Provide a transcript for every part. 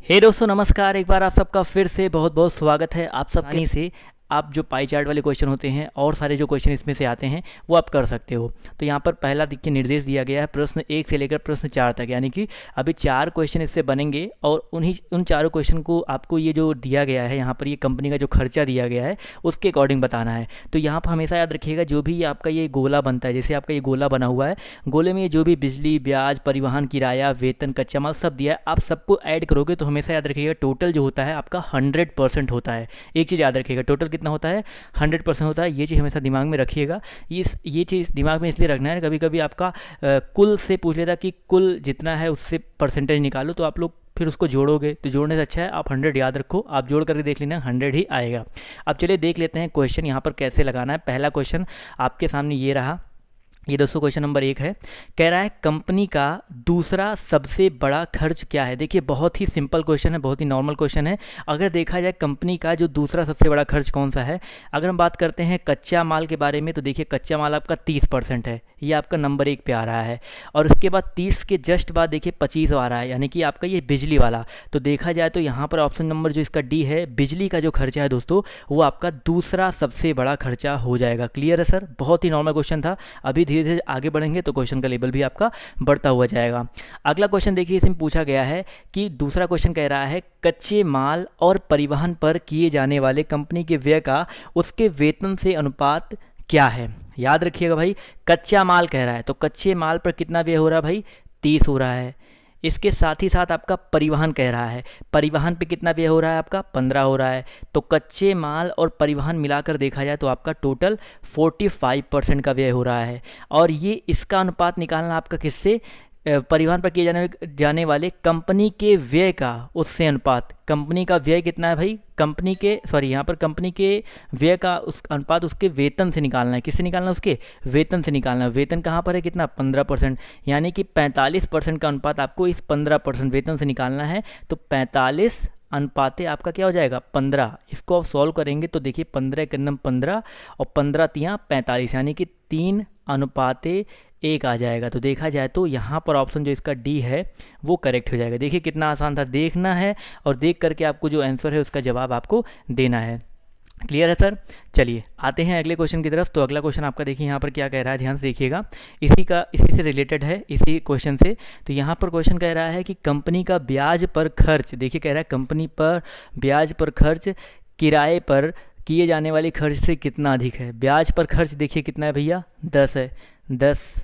हे दोस्तों नमस्कार। एक बार आप सबका फिर से बहुत बहुत स्वागत है। आप सब कहीं से आप जो पाई चार्ट वाले क्वेश्चन होते हैं और सारे जो क्वेश्चन इसमें से आते हैं वो आप कर सकते हो। तो यहाँ पर पहला देखिए निर्देश दिया गया है प्रश्न 1 से लेकर प्रश्न 4 तक, यानी कि अभी 4 क्वेश्चन इससे बनेंगे और उन चारों क्वेश्चन को आपको ये जो दिया गया है यहाँ पर ये कंपनी का जो खर्चा दिया गया है उसके अकॉर्डिंग बताना है। तो यहाँ पर हमेशा याद रखिएगा जो भी आपका ये गोला बनता है, जैसे आपका ये गोला बना हुआ है, गोले में ये जो भी बिजली, ब्याज, परिवहन, किराया, वेतन, कच्चा माल सब दिया है, आप सबको ऐड करोगे तो हमेशा याद रखिएगा टोटल जो होता है आपका 100% होता है। एक चीज़ याद रखिएगा, टोटल कितना होता है? 100% होता है। ये चीज़ हमेशा दिमाग में रखिएगा। ये चीज़ दिमाग में इसलिए रखना है, कभी कभी आपका कुल से पूछ लेता कि कुल जितना है उससे परसेंटेज निकालो, तो आप लोग फिर उसको जोड़ोगे तो जोड़ने से अच्छा है आप 100 याद रखो। आप जोड़ करके देख लेना 100 ही आएगा। अब चलिए देख लेते हैं क्वेश्चन यहाँ पर कैसे लगाना है। पहला क्वेश्चन आपके सामने ये रहा। ये दोस्तों क्वेश्चन नंबर 1 है, कह रहा है कंपनी का दूसरा सबसे बड़ा खर्च क्या है। देखिए बहुत ही सिंपल क्वेश्चन है, बहुत ही नॉर्मल क्वेश्चन है। अगर देखा जाए कंपनी का जो दूसरा सबसे बड़ा खर्च कौन सा है, अगर हम बात करते हैं कच्चा माल के बारे में, तो देखिए कच्चा माल आपका 30% है, ये आपका नंबर 1 पे आ रहा है। और उसके बाद 30 के जस्ट बाद देखिए 25 आ रहा है, यानी कि आपका ये बिजली वाला। तो देखा जाए तो यहाँ पर ऑप्शन नंबर जो इसका डी है, बिजली का जो खर्चा है दोस्तों, वो आपका दूसरा सबसे बड़ा खर्चा हो जाएगा। क्लियर है सर? बहुत ही नॉर्मल क्वेश्चन था। अभी धीरे धीरे आगे बढ़ेंगे तो क्वेश्चन का लेवल भी आपका बढ़ता हुआ जाएगा। अगला क्वेश्चन देखिए, इसमें पूछा गया है कि दूसरा क्वेश्चन कह रहा है कच्चे माल और परिवहन पर किए जाने वाले कंपनी के व्यय का उसके वेतन से अनुपात क्या है। याद रखिएगा भाई, कच्चा माल कह रहा है तो कच्चे माल पर कितना व्यय हो रहा है भाई? 30 हो रहा है। इसके साथ ही साथ आपका परिवहन कह रहा है, परिवहन पे कितना व्यय हो रहा है आपका? 15 हो रहा है। तो कच्चे माल और परिवहन मिलाकर देखा जाए तो आपका टोटल 45% का व्यय हो रहा है। और ये इसका अनुपात निकालना आपका किससे? परिवहन पर किए जाने वाले कंपनी के व्यय का उससे अनुपात। कंपनी का व्यय कितना है भाई? यहाँ पर कंपनी के व्यय का उस अनुपात उसके वेतन से निकालना है। किससे निकालना है? उसके वेतन से निकालना है। वेतन कहाँ पर है? कितना? 15%, यानी कि 45% का अनुपात आपको इस 15% वेतन से निकालना है। तो 45 अनुपाते आपका क्या हो जाएगा? 15। इसको आप सॉल्व करेंगे तो देखिए 15 के नम 15 और 15 तियाँ 45, यानी कि 3:1 आ जाएगा। तो देखा जाए तो यहाँ पर ऑप्शन जो इसका डी है वो करेक्ट हो जाएगा। देखिए कितना आसान था, देखना है और देख करके आपको जो आंसर है उसका जवाब आपको देना है। क्लियर है सर? चलिए आते हैं अगले क्वेश्चन की तरफ। तो अगला क्वेश्चन आपका देखिए यहाँ पर क्या कह रहा है, ध्यान से देखिएगा। इसी से रिलेटेड है, इसी क्वेश्चन से। तो यहाँ पर क्वेश्चन कह रहा है कि कंपनी का ब्याज पर खर्च, देखिए कह रहा है कंपनी पर ब्याज पर खर्च किराए पर किए जाने वाले खर्च से कितना अधिक है। ब्याज पर खर्च देखिए कितना है भैया? 10 है। 10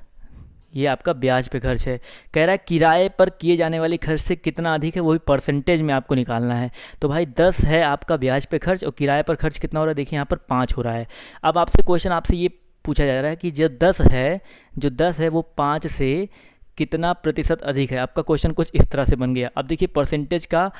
ये आपका ब्याज पे खर्च है। कह रहा है किराए पर किए जाने वाले खर्च से कितना अधिक है, वही परसेंटेज में आपको निकालना है। तो भाई 10 है आपका ब्याज पे खर्च और किराए पर खर्च कितना हो रहा है? देखिए यहाँ पर 5 हो रहा है। अब आपसे क्वेश्चन आपसे ये पूछा जा रहा है कि जो 10 है वो 5 से कितना प्रतिशत अधिक है। आपका क्वेश्चन कुछ इस तरह से बन गया। अब देखिए परसेंटेज का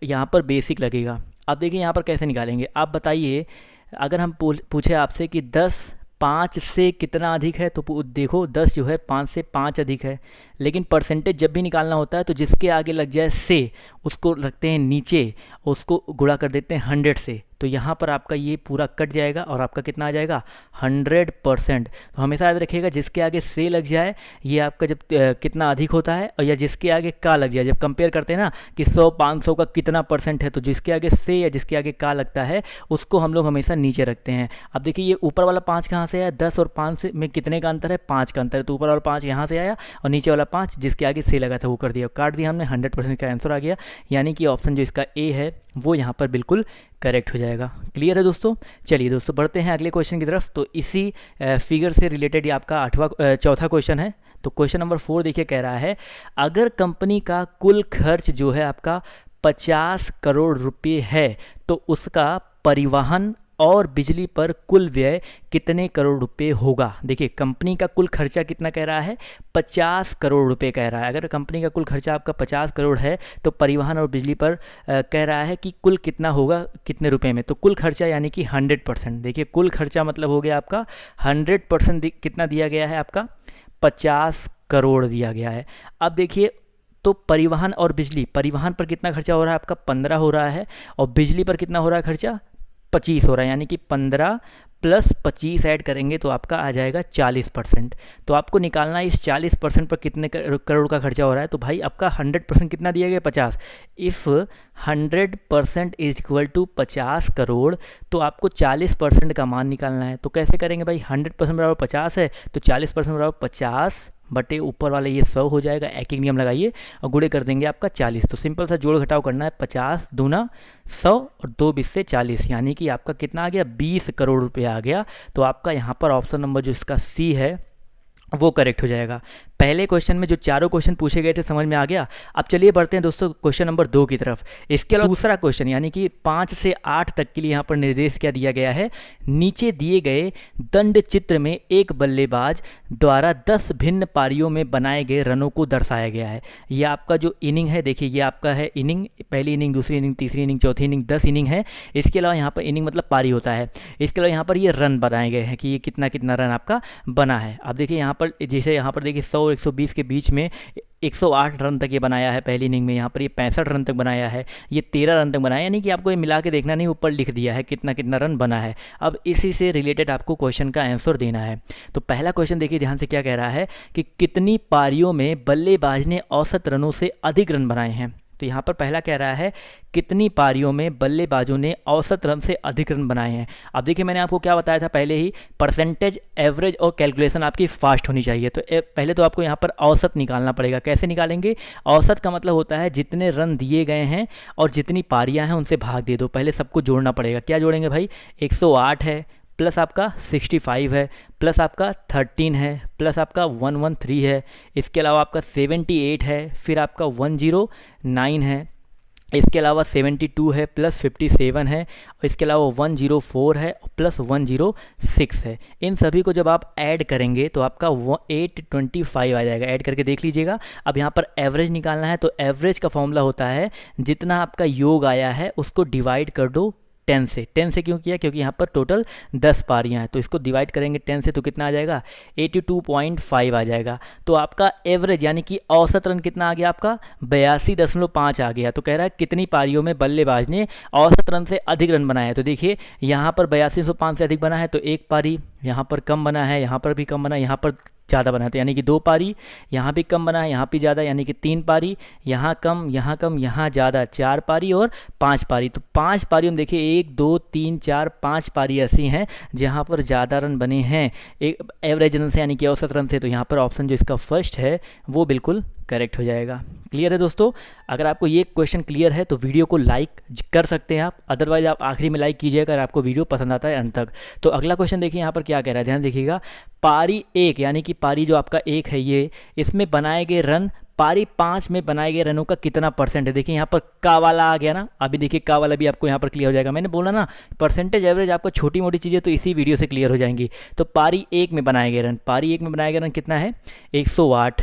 यहाँ पर बेसिक लगेगा। अब देखिए यहाँ पर कैसे निकालेंगे आप बताइए। अगर हम पूछे आपसे कि 10 5 से कितना अधिक है, तो देखो 10 जो है 5 से 5 अधिक है। लेकिन परसेंटेज जब भी निकालना होता है तो जिसके आगे लग जाए से उसको रखते हैं नीचे, उसको गुणा कर देते हैं 100 से। तो यहाँ पर आपका ये पूरा कट जाएगा और आपका कितना आ जाएगा? 100%। तो हमेशा याद रखिएगा जिसके आगे से लग जाए ये आपका जब कितना अधिक होता है, और या जिसके आगे का लग जाए, जब कंपेयर करते हैं ना कि 100-500 का कितना परसेंट है, तो जिसके आगे से या जिसके आगे का लगता है उसको हम लोग हमेशा नीचे रखते हैं। अब देखिए ये ऊपर वाला 5 कहाँ से आया? 10 और 5 से में कितने का अंतर है? 5 का अंतर है। तो ऊपर वाला 5 यहाँ से आया और नीचे वाला 5 जिसके आगे से लगा था वो कर दिया, काट दिया हमने, 100% का आंसर आ गया। यानी कि ऑप्शन जो इसका ए है वो यहाँ पर बिल्कुल करेक्ट हो जाएगा। क्लियर है दोस्तों? चलिए दोस्तों बढ़ते हैं अगले क्वेश्चन की तरफ। तो इसी फिगर से रिलेटेड ये आपका चौथा क्वेश्चन है। तो क्वेश्चन नंबर 4 देखिए कह रहा है अगर कंपनी का कुल खर्च जो है आपका 50 करोड़ रुपए है तो उसका परिवहन और बिजली पर कुल व्यय कितने करोड़ रुपए होगा। देखिए कंपनी का कुल खर्चा कितना कह रहा है? 50 करोड़ रुपए कह रहा है। अगर कंपनी का कुल खर्चा आपका 50 करोड़ है तो परिवहन और बिजली पर कह रहा है कि कुल कितना होगा, कितने रुपए में। तो कुल खर्चा यानी कि 100%। देखिए कुल खर्चा मतलब हो गया आपका 100%। कितना दिया गया है आपका? 50 करोड़ दिया गया है। अब देखिए तो परिवहन और बिजली, परिवहन पर कितना खर्चा हो रहा है आपका? 15 हो रहा है। और बिजली पर कितना हो रहा है खर्चा? 25 हो रहा है। यानी कि 15 प्लस 25 ऐड करेंगे तो आपका आ जाएगा 40%। तो आपको निकालना है इस 40% पर कितने करोड़ का खर्चा हो रहा है। तो भाई आपका 100% कितना दिया गया 50। If 100% is equal to 50 crore तो आपको 40% का मान निकालना है। तो कैसे करेंगे भाई, 100% बराबर 50 है तो 40% बराबर 50 बटे ऊपर वाले ये 100 हो जाएगा। एक एक नियम लगाइए और गुणे कर देंगे आपका 40। तो सिंपल सा जोड़ घटाव करना है, 50 दूना 100 और 2 20 से 40, यानी कि आपका कितना आ गया 20 करोड़ रुपये आ गया। तो आपका यहाँ पर ऑप्शन नंबर जो इसका सी है वो करेक्ट हो जाएगा। पहले क्वेश्चन में जो चारों क्वेश्चन पूछे गए थे समझ में आ गया। अब चलिए बढ़ते हैं दोस्तों क्वेश्चन नंबर 2 की तरफ। इसके अलावा दूसरा क्वेश्चन यानी कि 5 से 8 तक के लिए यहाँ पर निर्देश क्या दिया गया है, नीचे दिए गए दंड चित्र में एक बल्लेबाज द्वारा 10 भिन्न पारियों में बनाए गए रनों को दर्शाया गया है। ये आपका जो इनिंग है, देखिए ये आपका है इनिंग, पहली इनिंग, दूसरी इनिंग, तीसरी इनिंग, चौथी इनिंग, 10 इनिंग है। इसके अलावा यहाँ पर इनिंग मतलब पारी होता है। इसके अलावा यहाँ पर ये रन बनाए गए हैं कि ये कितना कितना रन आपका बना है। अब देखिए यहाँ पर, जैसे यहाँ पर देखिए 100 और 120 के बीच में 108 रन तक ये बनाया है पहली इनिंग में। यहाँ पर ये 65 रन तक बनाया है, ये 13 रन तक बनाया, यानी कि आपको ये मिला के देखना नहीं, ऊपर लिख दिया है कितना कितना रन बना है। अब इसी से रिलेटेड आपको क्वेश्चन का आंसर देना है। तो पहला क्वेश्चन देखिए ध्यान से, क्या कह रहा है कि कितनी पारियों में बल्लेबाज ने औसत रनों से अधिक रन बनाए हैं। तो यहाँ पर पहला कह रहा है कितनी पारियों में बल्लेबाजों ने औसत रन से अधिक रन बनाए हैं। अब देखिए मैंने आपको क्या बताया था पहले ही, परसेंटेज, एवरेज और कैलकुलेशन आपकी फास्ट होनी चाहिए। तो पहले तो आपको यहाँ पर औसत निकालना पड़ेगा। कैसे निकालेंगे, औसत का मतलब होता है जितने रन दिए गए हैं और जितनी पारियाँ हैं उनसे भाग दे दो। पहले सबको जोड़ना पड़ेगा। क्या जोड़ेंगे भाई, 108 है प्लस आपका 65 है प्लस आपका 13 है प्लस आपका 113 है, इसके अलावा आपका 78 है, फिर आपका 109 है, इसके अलावा 72 है प्लस 57 है, और इसके अलावा 104 है प्लस 106 है। इन सभी को जब आप ऐड करेंगे तो आपका 825 आ जाएगा। ऐड करके देख लीजिएगा। अब यहाँ पर एवरेज निकालना है, तो एवरेज का फॉर्मूला होता है जितना आपका योग आया है उसको डिवाइड कर दो 10 से। 10 से क्यों किया, क्योंकि यहाँ पर टोटल 10 पारियाँ हैं, तो इसको डिवाइड करेंगे 10 से तो कितना आ जाएगा 82.5 आ जाएगा। तो आपका एवरेज यानी कि औसत रन कितना आ गया आपका 82.5 आ गया। तो कह रहा है कितनी पारियों में बल्लेबाज ने औसत रन से अधिक रन बनाए हैं। तो देखिए यहाँ पर 82.5 से अधिक बना है तो एक पारी, यहाँ पर कम बना है, यहाँ पर भी कम बना है, यहाँ पर ज़्यादा बना है तो यानी कि 2 पारी, यहाँ भी कम बना है, यहाँ भी ज़्यादा यानी कि 3 पारी, यहाँ कम, यहाँ ज़्यादा 4 पारी और 5 पारी। तो 5 पारी हम देखिए 1 2 3 4 5 पारी ऐसी हैं जहाँ पर ज़्यादा रन बने हैं एक एवरेज रन से यानी कि औसत रन से। तो यहाँ पर ऑप्शन जो इसका फर्स्ट है वो बिल्कुल करेक्ट हो जाएगा। क्लियर है दोस्तों? अगर आपको ये क्वेश्चन क्लियर है तो वीडियो को लाइक कर सकते हैं आप, अदरवाइज आप आखिरी में लाइक कीजिए अगर आपको वीडियो पसंद आता है अंत तक। तो अगला क्वेश्चन देखिए यहाँ पर क्या कह रहा है, ध्यान देखिएगा। पारी 1 यानी कि पारी जो आपका 1 है ये, इसमें बनाए गए रन पारी 5 में बनाए गए रनों का कितना परसेंट है। देखिए यहाँ पर का वाला आ गया ना, अभी देखिए का वाला भी आपको यहाँ पर क्लियर हो जाएगा। मैंने बोला ना परसेंटेज एवरेज आपको छोटी मोटी चीज़ें तो इसी वीडियो से क्लियर हो जाएंगी। तो पारी 1 में बनाए गए रन, पारी 1 में बनाए गए रन कितना है 108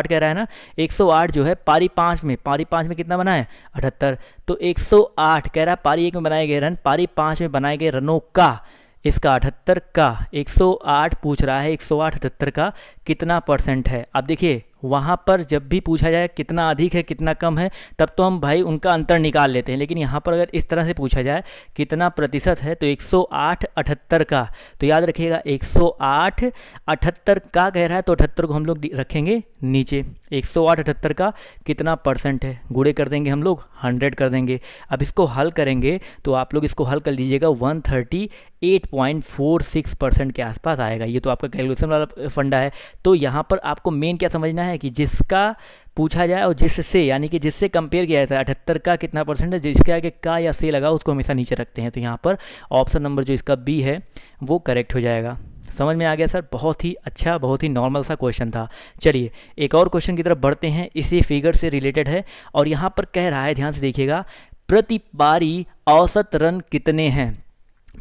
कह रहा है ना। 108 जो है पारी 5 में, पारी 5 में कितना बना है 78। तो 108 कह रहा है पारी 1 में बनाए गए रन, पारी 5 में बनाए गए रनों का, इसका 78 का 108 पूछ रहा है, 108 78 का कितना परसेंट है। अब देखिए वहाँ पर जब भी पूछा जाए कितना अधिक है कितना कम है तब तो हम भाई उनका अंतर निकाल लेते हैं, लेकिन यहाँ पर अगर इस तरह से पूछा जाए कितना प्रतिशत है तो 108 78 का, तो याद रखिएगा 108 78 का कह रहा है तो 78 को हम लोग रखेंगे नीचे। 108 78 का कितना परसेंट है, गुणे कर देंगे हम लोग 100 कर देंगे। अब इसको हल करेंगे तो आप लोग इसको हल कर लीजिएगा 138.46% के आसपास आएगा। ये तो आपका कैलकुलेशन वाला फंडा है। तो यहाँ पर आपको मेन क्या समझना है कि जिसका पूछा जाए और जिससे यानी कि जिससे कंपेयर किया जाता है 78 का कितना परसेंट है, जिसके आगे का या से लगा उसको हमेशा नीचे रखते हैं। तो यहाँ पर ऑप्शन नंबर जो इसका बी है वो करेक्ट हो जाएगा। समझ में आ गया सर? बहुत ही अच्छा, बहुत ही नॉर्मल सा क्वेश्चन था। चलिए एक और क्वेश्चन की तरफ बढ़ते हैं, इसी फिगर से रिलेटेड है और यहाँ पर कह रहा है, ध्यान से देखिएगा, प्रति पारी औसत रन कितने हैं।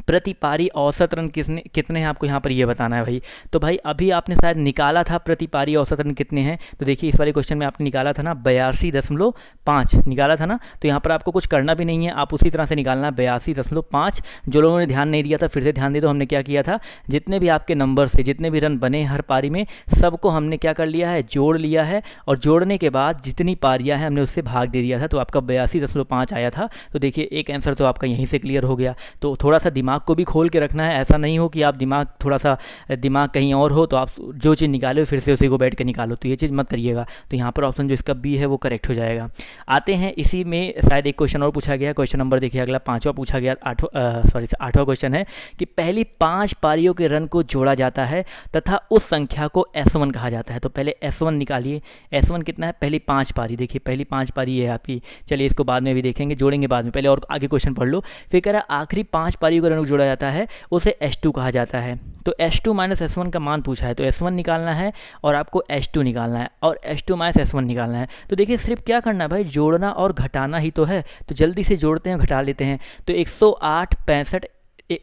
प्रति पारी औसत रन कितने हैं आपको यहाँ पर ये बताना है भाई। तो भाई अभी आपने शायद निकाला था प्रति पारी औसत रन कितने हैं, तो देखिए इस वाले क्वेश्चन में आपने निकाला था ना 82.5 निकाला था ना। तो यहाँ पर आपको कुछ करना भी नहीं है, आप उसी तरह से निकालना 82.5। जो लोगों ने ध्यान नहीं दिया था फिर से ध्यान दे दो। हमने क्या किया था, जितने भी आपके नंबर से जितने भी रन बने हर पारी में सबको हमने क्या कर लिया है, जोड़ लिया है, और जोड़ने के बाद जितनी पारियाँ हैं हमने उससे भाग दे दिया था, तो आपका 82.5 आया था। तो देखिए एक आंसर तो आपका यहीं से क्लियर हो गया। तो थोड़ा सा दिमाग को भी खोल के रखना है। ऐसा नहीं हो कि आप थोड़ा सा दिमाग कहीं और हो तो आप जो चीज़ निकालो फिर से उसी को बैठ के निकालो, तो ये चीज़ मत करिएगा। तो यहाँ पर ऑप्शन जो इसका बी है वो करेक्ट हो जाएगा। आते हैं इसी में शायद एक क्वेश्चन और पूछा गया, क्वेश्चन नंबर देखिए अगला 5वां पूछा गया, 8वां क्वेश्चन है कि पहली 5 पारियों के रन को जोड़ा जाता है तथा उस संख्या को S1 कहा जाता है। तो पहले S1 निकालिए, S1 कितना है, पहली 5 पारी, देखिए पहली 5 पारी है आपकी। चलिए इसको बाद में भी देखेंगे, जोड़ेंगे बाद में, पहले और आगे क्वेश्चन पढ़ लो। फिर कह रहा है आखिरी 5 पारियों का रन को जोड़ा जाता है उसे S2 कहा जाता है। तो S2 माइनस S1 का मान पूछा है, तो S1 निकालना है और आपको S2 निकालना है और S2 माइनस S1 निकालना है। तो देखिए सिर्फ क्या करना है भाई, जोड़ना और घटाना ही तो है। तो जल्दी से जोड़ते हैं, घटा लेते हैं। तो 108, 65,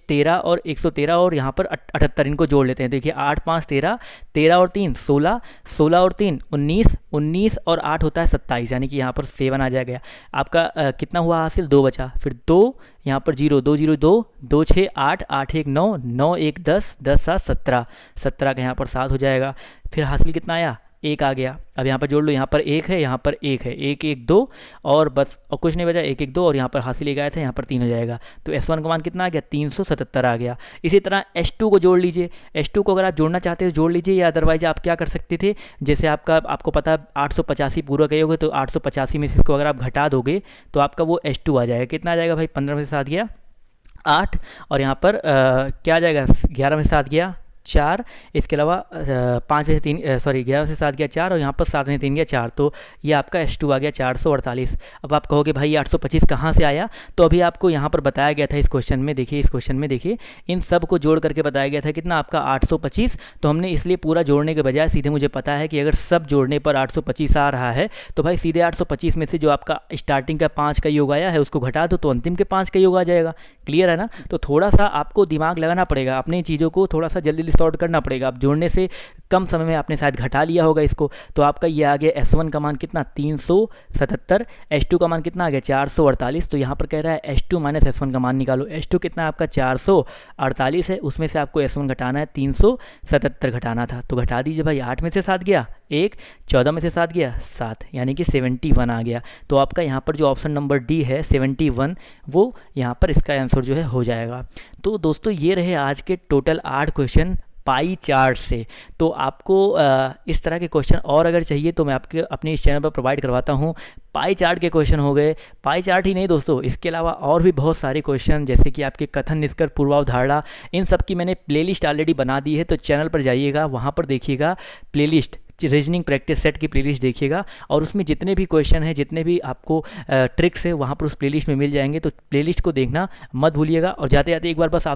13 और 113 और यहाँ पर 78 इनको जोड़ लेते हैं। देखिए 8 5 13, 13 और 3 16, 16 और 3 19, 19 और 8 होता है 27, यानी कि यहाँ पर 7 आ जाएगा आपका। कितना हुआ हासिल, 2 बचा, फिर 2 यहाँ पर 0, 2 0 2, 2 6 8, 8 1 9, 9 1 10, 10 7 17, 17 का यहाँ पर 7 हो जाएगा। फिर हासिल कितना आया, 1 आ गया। अब यहाँ पर जोड़ लो, यहाँ पर 1 है, यहाँ पर 1 है, 1 1 2 और बस और कुछ नहीं बचा, 1 1 2 और यहाँ पर हासिल 1 आया था, यहाँ पर 3 हो जाएगा। तो S1 का मान कितना आ गया, 377 आ गया। इसी तरह S2 को जोड़ लीजिए। S2 को अगर आप जोड़ना चाहते हो जोड़ लीजिए, या अदरवाइज आप क्या कर सकते थे, जैसे आपको पता है 885 पूरा कहे होगे, तो 885 में से इसको अगर आप घटा दोगे तो आपका वो S2 आ जाएगा। कितना आ जाएगा भाई, 15 में से 7 गया 8 और यहाँ पर क्या आ जाएगा, 11 में से 7 गया 4, इसके अलावा 5 में से 3 11 में से 7 गया 4 और यहाँ पर 7 में से 3 गया 4, तो ये आपका S2 आ गया 448। अब आप कहोगे भाई 825 कहाँ से आया, तो अभी आपको यहाँ पर बताया गया था इस क्वेश्चन में। देखिए इस क्वेश्चन में देखिए इन सब को जोड़ करके बताया गया था कितना आपका 825। तो हमने इसलिए पूरा जोड़ने के बजाय सीधे, मुझे पता है कि अगर सब जोड़ने पर 825 आ रहा है तो भाई सीधे 825 में से जो आपका स्टार्टिंग का 5 का योग आया है उसको घटा दो तो अंतिम के 5 का योग आ जाएगा। क्लियर है ना। तो थोड़ा सा आपको दिमाग लगाना पड़ेगा, अपनी चीज़ों को थोड़ा सा जल्दी सॉर्ट करना पड़ेगा। आप जोड़ने से कम समय में आपने शायद घटा लिया होगा इसको। तो आपका ये आ गया S1 का मान कितना 377, S2 का मान कितना आ गया 448। तो यहाँ पर कह रहा है S2 माइनस S1 का मान निकालो। S2 कितना आपका 448 है, उसमें से आपको S1 घटाना है 377 घटाना था, तो घटा दीजिए भाई। 8 में से 7 गया 1, 14 में से 7 गया 7, यानी कि 71 आ गया। तो आपका यहाँ पर जो ऑप्शन नंबर डी है 71, वो यहाँ पर इसका आंसर जो है हो जाएगा। तो दोस्तों ये रहे आज के टोटल 8 क्वेश्चन पाई चार्ट से। तो आपको इस तरह के क्वेश्चन और अगर चाहिए तो मैं आपके अपने इस चैनल पर प्रोवाइड करवाता हूँ। पाई चार्ट के क्वेश्चन हो गए, पाई चार्ट ही नहीं दोस्तों, इसके अलावा और भी बहुत सारे क्वेश्चन जैसे कि आपके कथन निष्कर्ष पूर्वावधारणा, इन सब की मैंने प्लेलिस्ट ऑलरेडी बना दी है। तो चैनल पर जाइएगा, वहाँ पर देखिएगा प्लेलिस्ट, रीजनिंग प्रैक्टिस सेट की प्लेलिस्ट देखिएगा और उसमें जितने भी क्वेश्चन हैं, जितने भी आपको ट्रिक्स है वहाँ पर उस प्लेलिस्ट में मिल जाएंगे। तो प्लेलिस्ट को देखना मत भूलिएगा। और जाते जाते एक बार बस आप